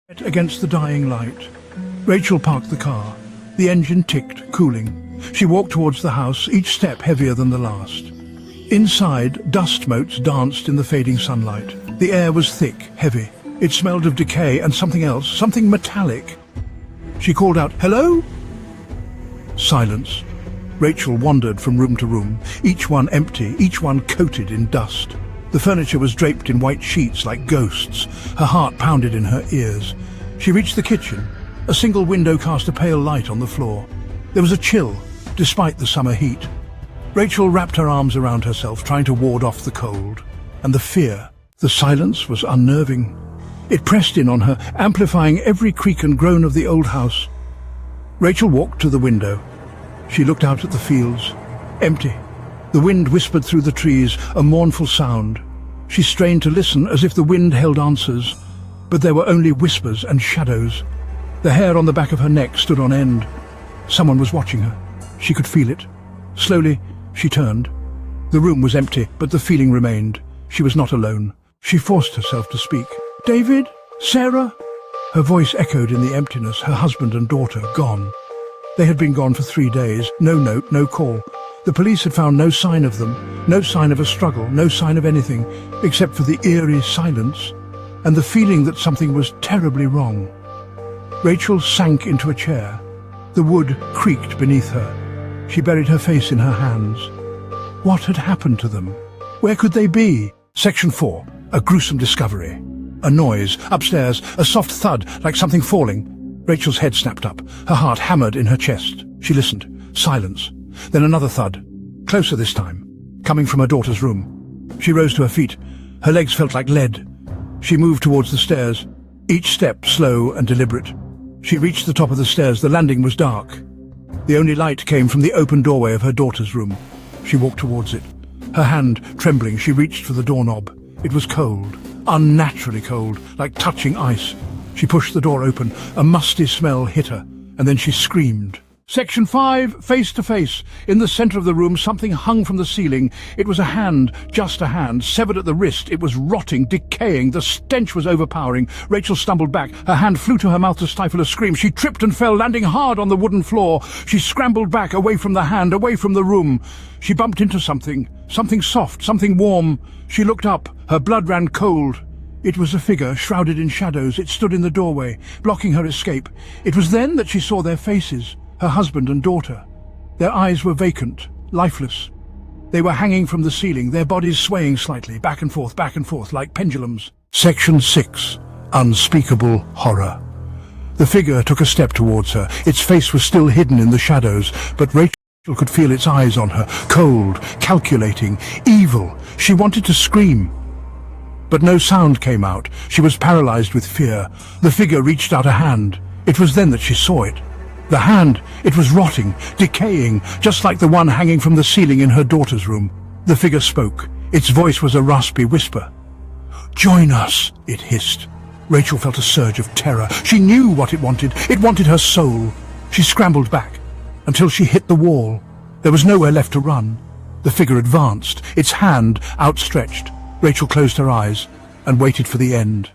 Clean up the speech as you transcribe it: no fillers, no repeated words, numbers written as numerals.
Against the dying light. Rachel parked the car. The engine ticked, cooling. She walked towards the house, each step heavier than the last. Inside, dust motes danced in the fading sunlight. The air was thick, heavy. It smelled of decay and something else, something metallic. She called out, "Hello?" Silence. Rachel wandered from room to room, each one empty, each one coated in dust. The furniture was draped in white sheets like ghosts. Her heart pounded in her ears. She reached the kitchen. A single window cast a pale light on the floor. There was a chill, despite the summer heat. Rachel wrapped her arms around herself, trying to ward off the cold. And the fear. The silence was unnerving. It pressed in on her, amplifying every creak and groan of the old house. Rachel walked to the window. She looked out at the fields. Empty. The wind whispered through the trees, a mournful sound. She strained to listen as if the wind held answers, but there were only whispers and shadows. The hair on the back of her neck stood on end. Someone was watching her. She could feel it. Slowly, she turned. The room was empty, but the feeling remained. She was not alone. She forced herself to speak. "David? Sarah?" Her voice echoed in the emptiness, her husband and daughter gone. They had been gone for 3 days. No note, no call. The police had found no sign of them, no sign of a struggle, no sign of anything, except for the eerie silence and the feeling that something was terribly wrong. Rachel sank into a chair. The wood creaked beneath her. She buried her face in her hands. What had happened to them? Where could they be? Section 4. A gruesome discovery. A noise. Upstairs. A soft thud, like something falling. Rachel's head snapped up. Her heart hammered in her chest. She listened. Silence. Then another thud. Closer this time. Coming from her daughter's room. She rose to her feet. Her legs felt like lead. She moved towards the stairs. Each step slow and deliberate. She reached the top of the stairs. The landing was dark. The only light came from the open doorway of her daughter's room. She walked towards it. Her hand trembling, she reached for the doorknob. It was cold. Unnaturally cold, like touching ice. She pushed the door open. A musty smell hit her, and then she screamed. Section 5, face to face. In the center of the room, something hung from the ceiling. It was a hand, just a hand, severed at the wrist. It was rotting, decaying. The stench was overpowering. Rachel stumbled back. Her hand flew to her mouth to stifle a scream. She tripped and fell, landing hard on the wooden floor. She scrambled back, away from the hand, away from the room. She bumped into something soft, something warm. She looked up. Her blood ran cold. It was a figure shrouded in shadows. It stood in the doorway, blocking her escape. It was then that she saw their faces. Her husband and daughter. Their eyes were vacant, lifeless. They were hanging from the ceiling, their bodies swaying slightly, back and forth, like pendulums. Section 6. Unspeakable horror. The figure took a step towards her. Its face was still hidden in the shadows, but Rachel could feel its eyes on her, cold, calculating, evil. She wanted to scream, but no sound came out. She was paralyzed with fear. The figure reached out a hand. It was then that she saw it. The hand, it was rotting, decaying, just like the one hanging from the ceiling in her daughter's room. The figure spoke. Its voice was a raspy whisper. "Join us," it hissed. Rachel felt a surge of terror. She knew what it wanted. It wanted her soul. She scrambled back until she hit the wall. There was nowhere left to run. The figure advanced, its hand outstretched. Rachel closed her eyes and waited for the end.